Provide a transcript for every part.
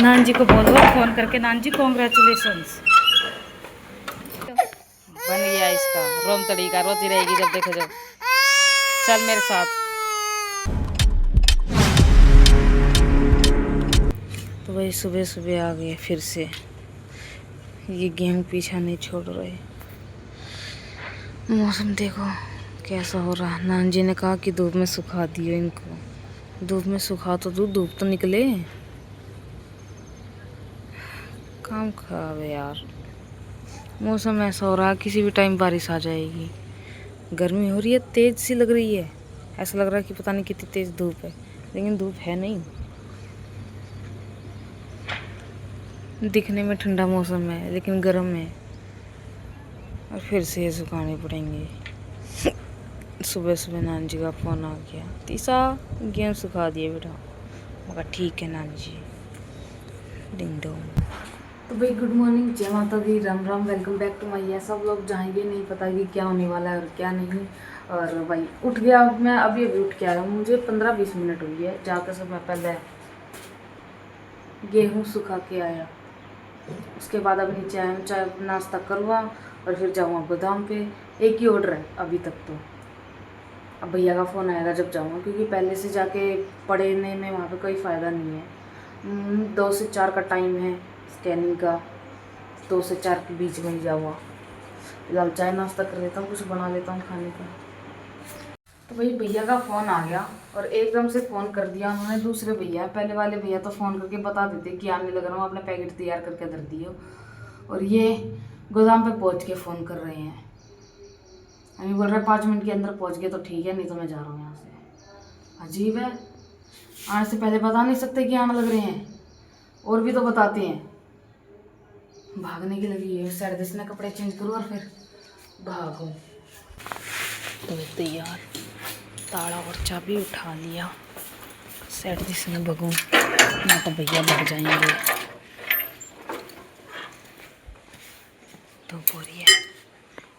नान जी को बोलो फोन करके, नान जी कॉन्ग्रेचुलेशंस। बन गया इसका रोम तरीका, रोती रहेगी जब देखो जब। चल मेरे साथ। तो वही सुबह सुबह आ गए फिर से, ये गेम पीछा नहीं छोड़ रहे। मौसम देखो कैसा हो रहा। नान जी ने कहा कि धूप में सुखा दियो इनको। धूप में सुखा तो धूप तो निकले। काम खराब है यार। मौसम ऐसा हो रहा है किसी भी टाइम बारिश आ जाएगी। गर्मी हो रही है, तेज सी लग रही है। ऐसा लग रहा है कि पता नहीं कितनी तेज धूप है, लेकिन धूप है नहीं। दिखने में ठंडा मौसम है लेकिन गर्म है। और फिर से ये सुखाने पड़ेंगे। सुबह सुबह नानी जी का फ़ोन आ गया, तीसा गेम सुखा दिए बेटा। मगर ठीक है नानी जी। Ding dong. तो भाई गुड मॉर्निंग, जय माता दी, Ram Ram, welcome back to my. सब लोग जाएंगे, नहीं पता कि क्या होने वाला है और क्या नहीं। और भाई उठ गया मैं, अभी उठ के आया हूँ। मुझे 15-20 मिनट हुई है जाकर से। मैं पहले गेहूँ सुखा के आया, उसके बाद अब नीचे आया हूँ, चाय नाश्ता करूँगा और फिर जाऊँगा गोदाम पे। एक ही ऑर्डर है अभी तक तो। अब भैया का फ़ोन आएगा जब जाऊँगा, क्योंकि पहले से जाके पढ़ने में वहाँ पे कोई फ़ायदा नहीं है। 2 से 4 का टाइम है स्कैनिंग का, 2 से 4 के बीच में ही जाऊँगा। फिलहाल चाय नाश्ता कर लेता हूँ, कुछ बना लेता हूँ खाने का। तो भाई भैया का फ़ोन आ गया और एकदम से फ़ोन कर दिया उन्होंने। दूसरे भैया, पहले वाले भैया तो फ़ोन करके बता देते कि आने लग रहा हूँ, अपना पैकेट तैयार करके धर दियो। और ये गोदाम पे पहुँच के फ़ोन कर रहे हैं। अभी बोल रहे 5 मिनट के अंदर पहुँच गए तो ठीक है, नहीं तो मैं जा रहा हूँ यहाँ से। अजीब है, आने से पहले बता नहीं सकते कि आने लग रहे हैं, और भी तो बताते हैं। भागने की लगी है, सर्दी से कपड़े चेंज करूँ और फिर भागूँ। तो तैयार, ताला और चाबी उठा लिया, सर्दी से भगूँ ना तो भैया भाग जाएंगे। तो बोरी है,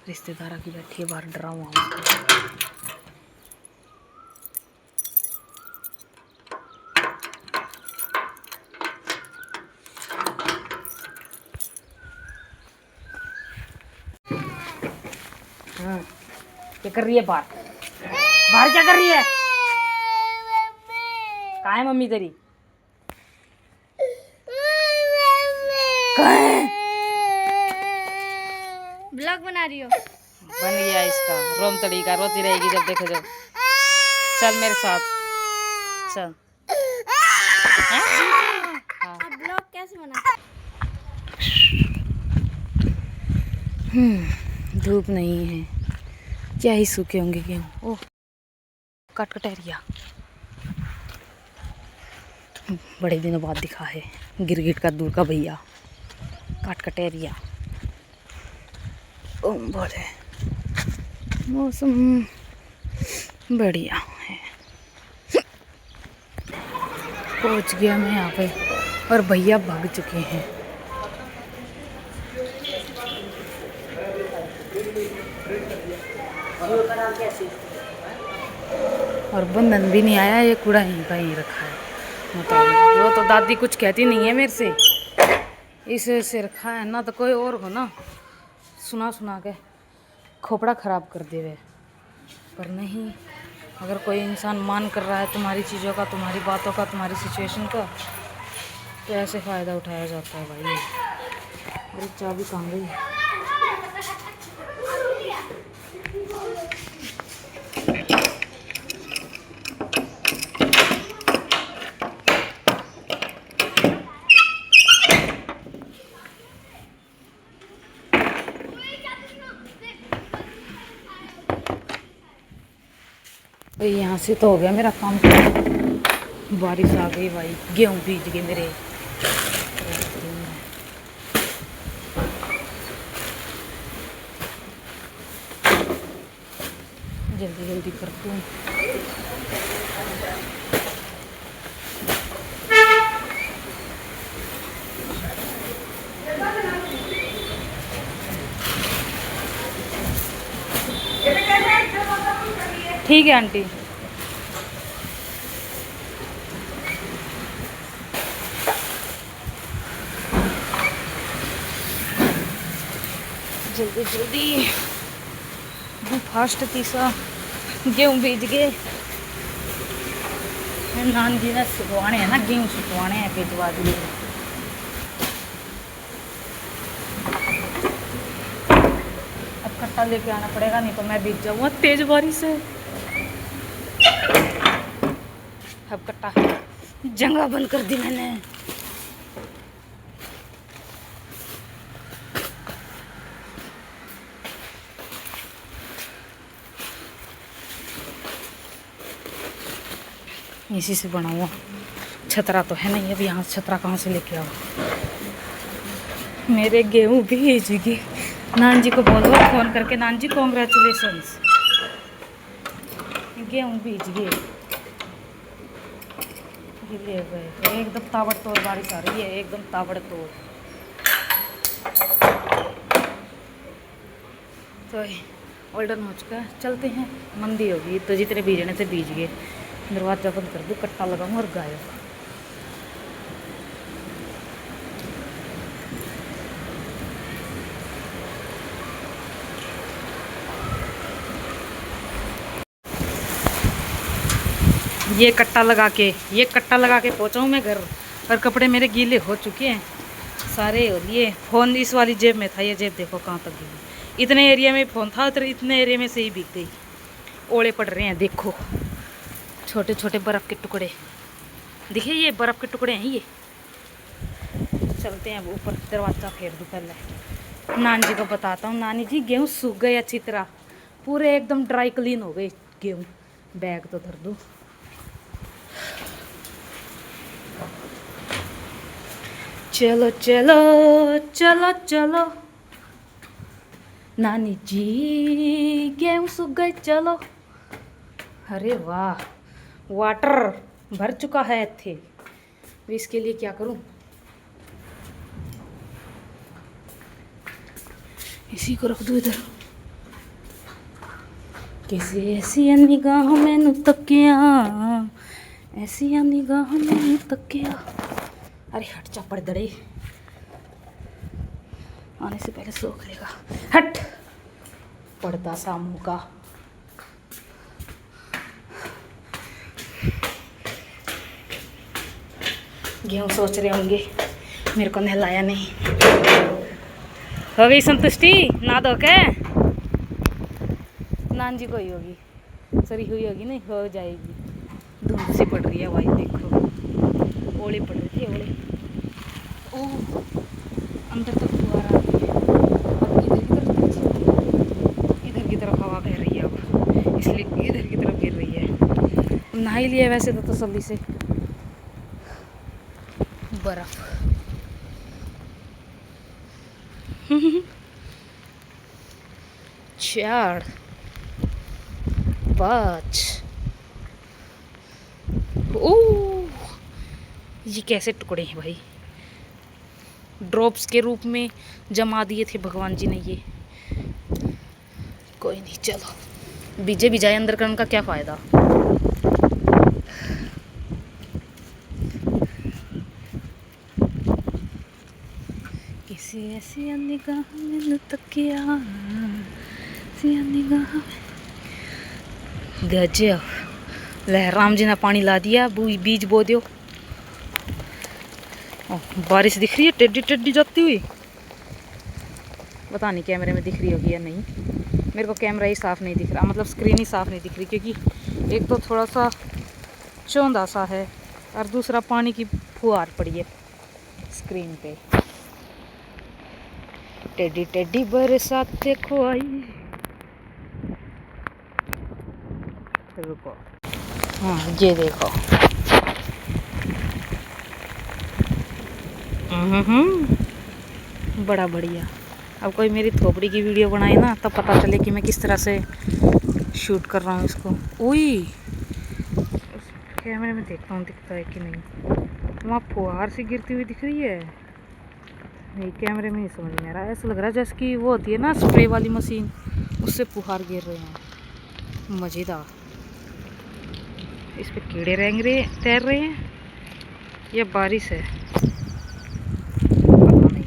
रिश्तेदारा की बैठी है बाहर, डरा हुआ क्या कर रही है बाहर? बाहर क्या कर रही है? कहाँ है मम्मी तेरी? कहाँ है? ब्लॉग बना रही हो? बन गया इसका रोम तरीका, रोती रहेगी जब देखो जब। चल मेरे साथ चल। आप ब्लॉग कैसे बनाते? धूप नहीं है, क्या ही सूखे होंगे गेहूँ। ओह कटकटेरिया, बड़े दिनों बाद दिखा है गिरगिट का दूर का भैया। कटकटेरिया बोले मौसम बढ़िया है। पहुंच गया मैं यहाँ पे और भैया भाग चुके हैं। और बंधन भी नहीं आया, ये कूड़ा यहीं का ही रखा है। मतलब वो तो दादी कुछ कहती नहीं है मेरे से, इसे से रखा है ना, तो कोई और हो ना सुना सुना के खोपड़ा ख़राब कर देवे। पर नहीं, अगर कोई इंसान मान कर रहा है तुम्हारी चीज़ों का, तुम्हारी बातों का, तुम्हारी सिचुएशन का, तो ऐसे फ़ायदा उठाया जाता है भाई। अरे चाबी कहाँ गई? भाई यहाँ से तो हो गया मेरा काम। बारिश आ गई भाई, गेहूँ भीज गए मेरे। जल्दी जल्दी करती हूँ। ठीक है आंटी। जल्दी जल्दी फास्ट तीसरा गेहूँ बीज गए। नान जी ने सुखवाने हैं ना, गेहूँ सुखवाने हैं, भिजवा दिए। अब कट्टा लेके आना पड़ेगा, नहीं तो मैं भीग जाऊँगा तेज बारिश से। अब कट्टा जगह बंद कर दी मैंने। इसी से बना हुआ छतरा तो है नहीं, अब यहाँ छतरा कहाँ से लेके आओ। मेरे गेहूँ भीज गए। नान जी को बोलो फ़ोन करके, नान जी कॉन्ग्रेचुलेशंस, गेहूँ भीज गए। ले गए एकदम ताबड़तोड़ बारिश आ रही है, एकदम ताबड़तोड़। तो ऑल्डन हो चुका है, चलते हैं। मंदी होगी तो जितने बीजने से बीज गए। दरवाजा बंद कर दूँ, कट्टा लगाऊँ और गायब। ये कट्टा लगा के पहुँचा हूँ मैं घर, और कपड़े मेरे गीले हो चुके हैं सारे। और ये फ़ोन इस वाली जेब में था, ये जेब देखो कहाँ तक गई। इतने एरिया में फ़ोन था, इतने एरिया में से ही भीग गई। ओले पड़ रहे हैं देखो, छोटे छोटे बर्फ़ के टुकड़े दिखे, ये बर्फ़ के टुकड़े हैं ये। चलते हैं अब ऊपर, दरवाज़ा फेर दूँ पहले। नानी जी को बताता हूँ, नानी जी गेहूँ सूख गए अच्छी तरह, पूरे एकदम ड्राई क्लीन हो गए गेहूँ। बैग तो धर दूँ। चलो चलो चलो चलो नानी जी गेहूँ सूख गए, चलो। अरे वाह, वाटर भर चुका है थे। तो इसके लिए क्या करूं, इसी को रख दूं इधर। कैसे ऐसी निगाहों में नु तकिया, ऐसी निगाहों में नु तकिया। अरे हट जा पड़ दड़े, आने से पहले सोख लेगा। हट पड़ता सा मुँह का। गेहूँ सोच रहे होंगे मेरे को नहलाया नहीं। हो गई संतुष्टि ना धो के? नान जी को ही होगी, सरी हुई होगी, नहीं हो जाएगी। धूप सी पड़ रही है भाई, देखो ओले पड़ रही थी, ओले। ओह अंदर तक फुहार आ रही है। अब इधर की तरफ हवा बह रही है, अब इसलिए इधर की तरफ गिर रही है। नहा ही लिया वैसे तो तसल्ली से। बर्फ चार पाँच। ओह ये कैसे टुकड़े हैं भाई, ड्रॉप्स के रूप में जमा दिए थे भगवान जी ने ये। कोई नहीं, चलो बीजे भी जाए अंदर करने का क्या फ़ायदा। किसी ऐसी निगाह में तकिया, ऐसी निगाह में। गजब, ले राम जी ने पानी ला दिया, बीज बो दो। बारिश दिख रही है टेढ़ी टेढ़ी जाती हुई, पता नहीं कैमरे में दिख रही होगी या नहीं। मेरे को कैमरा ही साफ़ नहीं दिख रहा, मतलब स्क्रीन ही साफ़ नहीं दिख रही, क्योंकि एक तो थोड़ा सा चौंधा सा है और दूसरा पानी की फुहार पड़ी है स्क्रीन पे। टेढ़ी टेढ़ी बरसात देखो आई। रुको, हाँ ये देखो। बड़ा बढ़िया। अब कोई मेरी थोपड़ी की वीडियो बनाए ना, तब पता चले कि मैं किस तरह से शूट कर रहा हूँ इसको। उई कैमरे में देखता हूँ दिखता है कि नहीं। वहाँ फुहार सी गिरती हुई दिख रही है, नहीं कैमरे में नहीं समझ में आ रहा। ऐसा लग रहा है जैसे कि वो होती है ना स्प्रे वाली मशीन, उससे फुहार गिर रहे हैं। मज़ेदार। इस पे कीड़े रेंग रहे तैर रहे हैं या बारिश है, पता नहीं,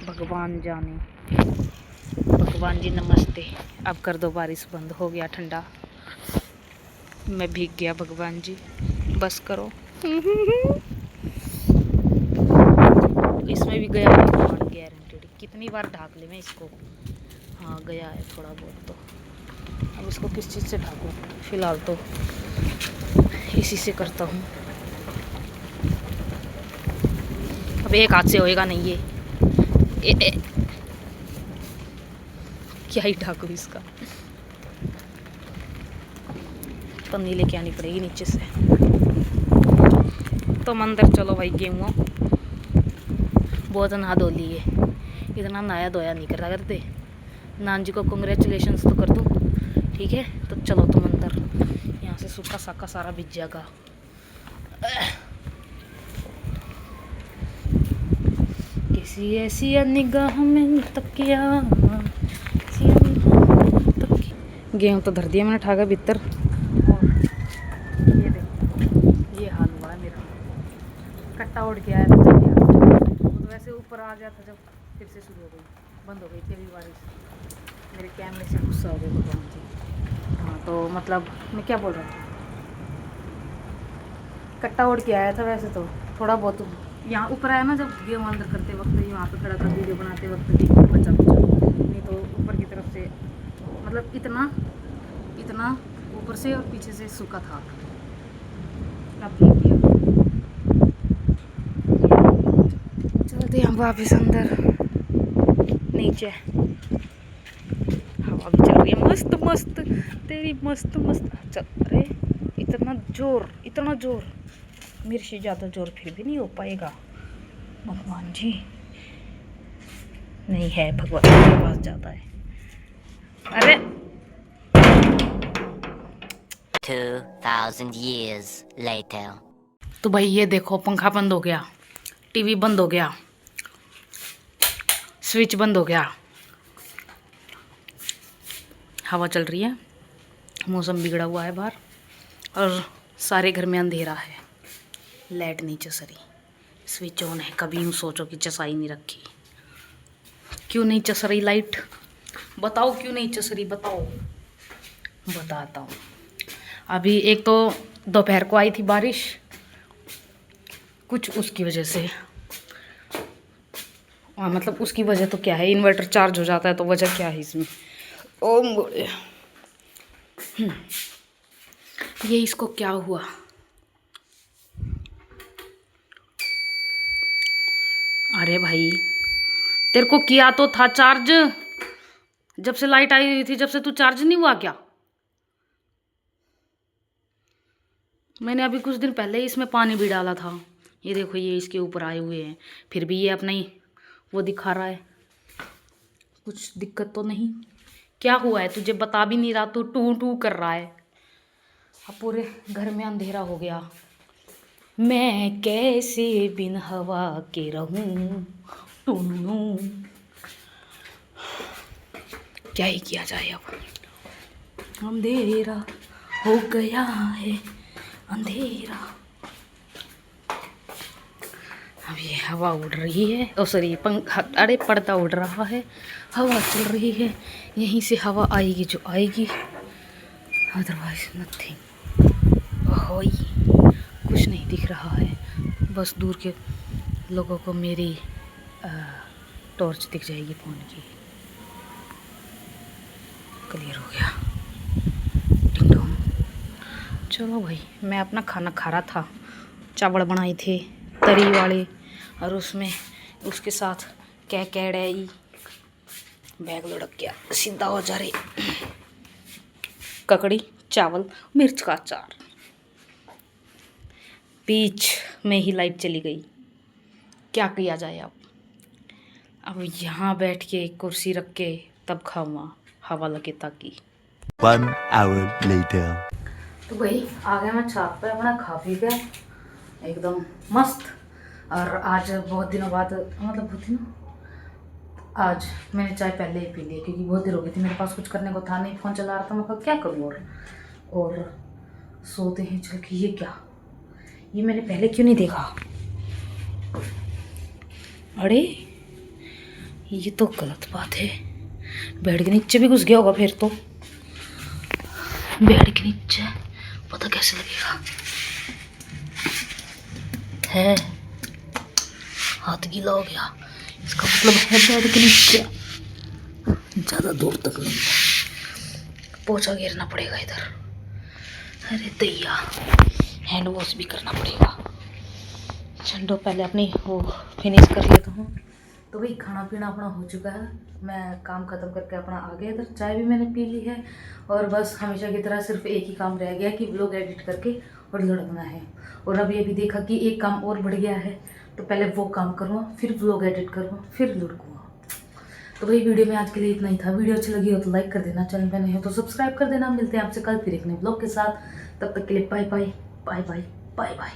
भगवान जाने। भगवान जी नमस्ते। अब कर दो बारिश बंद, हो गया ठंडा। मैं भीग गया भगवान जी, बस करो। इसमें भी गया भगवान गारंटेड। कितनी बार ढाक ले मैं इसको। हाँ गया है थोड़ा बहुत तो। अब इसको किस चीज़ से ढाकूं? फिलहाल तो इसी से करता हूँ। अब एक हाथ से होएगा नहीं ये। क्या ही ढाकू इसका। पन्नी लेके आनी पड़ेगी नीचे से। तो मंदिर चलो भाई, गेहूँ बहुत नहा धो लिए। इतना नहाया धोया नहीं करा करते। नान जी को कॉन्ग्रेचुलेशंस तो कर दूँ, ठीक है। तो चलो तुम अंदर, यहाँ से सूखा साका सारा भिज जाएगा। किसी ऐसी निगाह में तकिया, गेहूँ तो धर दिया मैंने ठाका भीतर। और ये देखो ये हाल हुआ है मेरा। कट्टा उड़ के आया था जब गया, तो वैसे ऊपर आ गया था जब फिर से शुरू हो गई, बंद हो गई थी अभी बारिश। मेरे कैमरे से गुस्सा हो गया भगवान जी। हाँ तो मतलब मैं क्या बोल रहा था, कट्टा उड़ के आया था वैसे तो थोड़ा बहुत यहाँ ऊपर आया ना, जब गेहूँ अंदर करते वक्त ही वहाँ पे खड़ा था वीडियो बनाते वक्त भी बचा नहीं तो ऊपर की तरफ से मतलब इतना इतना ऊपर से और पीछे से सूखा था। अब भीग गया। चलते हम वापस अंदर नीचे। हवा भी चल रही है मस्त मस्त, तेरी मस्त मस्त। चल अरे इतना जोर मेरे से ज़्यादा जोर फिर भी नहीं हो पाएगा। भगवान जी नहीं है, भगवान के पास जाता है। अरे 2000 years later. तो भाई ये देखो, पंखा बंद हो गया, टीवी बंद हो गया, स्विच बंद हो गया, हवा चल रही है, मौसम बिगड़ा हुआ है बाहर, और सारे घर में अंधेरा है। लाइट नहीं चस रही, स्विच ऑन है। कभी यूँ सोचो कि चसाई नहीं रखी। क्यों नहीं चस रही लाइट? बताओ क्यों नहीं चस रही, बताओ। बताता हूँ। अभी एक तो दोपहर को आई थी बारिश, कुछ उसकी वजह से मतलब उसकी वजह तो क्या है, इन्वर्टर चार्ज हो जाता है तो वजह क्या है इसमें। ओ मोरे ये इसको क्या हुआ। अरे भाई तेरे को किया तो था चार्ज, जब से लाइट आई हुई थी, जब से तू चार्ज नहीं हुआ क्या? मैंने अभी कुछ दिन पहले ही इसमें पानी भी डाला था। ये देखो ये इसके ऊपर आए हुए हैं, फिर भी ये अपना ही वो दिखा रहा है। कुछ दिक्कत तो नहीं? क्या हुआ है तुझे बता भी नहीं रहा, तू टू टू कर रहा है। अब पूरे घर में अंधेरा हो गया। मैं कैसे बिन हवा के रहूं, टूनू। क्या ही किया जाए अब। अंधेरा हो गया है, अंधेरा। अब ये हवा उड़ रही है, ओ सॉरी पंखा, अरे पर्दा उड़ रहा है, हवा चल रही है। यहीं से हवा आएगी जो आएगी, अदरवाइज नथिंग। ओह कुछ नहीं दिख रहा है, बस दूर के लोगों को मेरी टॉर्च दिख जाएगी फ़ोन की। क्लियर हो गया। टिंडोम। चलो भाई, मैं अपना खाना खा रहा था, चावल बनाए थे तरी वाले, और उसमें उसके साथ क्या कह रही, बैग लुढ़क गया, सीधा हो जा रही। ककड़ी, चावल, मिर्च का अचार। बीच में ही लाइट चली गई, क्या किया जाए अब यहाँ बैठ के कुर्सी रख के तब खाऊंगा, हवा लगे ताकि। 1 hour later. तो भाई आ गया मैं छत पे, अपना खा पी के एकदम मस्त। और आज बहुत दिनों बाद, मतलब बहुत दिनों, आज मैंने चाय पहले ही पी ली क्योंकि बहुत देर हो गई थी, मेरे पास कुछ करने को था नहीं, फ़ोन चला रहा था। मैं कहा क्या करूँ, और सोते हैं चल के। ये क्या, ये मैंने पहले क्यों नहीं देखा? अरे ये तो गलत बात है, बेड के नीचे भी घुस गया होगा फिर तो। बेड के नीचे पता कैसे लगेगा है। हाथ गीला हो गया, इसका मतलब है बेड के नीचे। ज़्यादा दूर तक नहीं है, पोछा घेरना पड़ेगा इधर। अरे दैया, हैंड वॉश भी करना पड़ेगा। चलो पहले अपनी वो फिनिश कर लेता हूँ। तो भाई खाना पीना अपना हो चुका है, मैं काम ख़त्म करके अपना आ गया इधर। चाय भी मैंने पी ली है और बस हमेशा की तरह सिर्फ एक ही काम रह गया कि व्लॉग एडिट करके और लुढ़कना है। और अभी देखा कि एक काम और बढ़ गया है, तो पहले वो काम करूँगा, फिर व्लॉग एडिट करूँगा, फिर लुढ़कूँगा। तो भाई वीडियो में आज के लिए इतना ही था। वीडियो अच्छी लगी हो तो लाइक कर देना, चैनल पे नए हो तो सब्सक्राइब कर देना। मिलते हैं आपसे कल फिर एक नए व्लॉग के साथ। तब तक के लिए bye bye bye bye bye bye.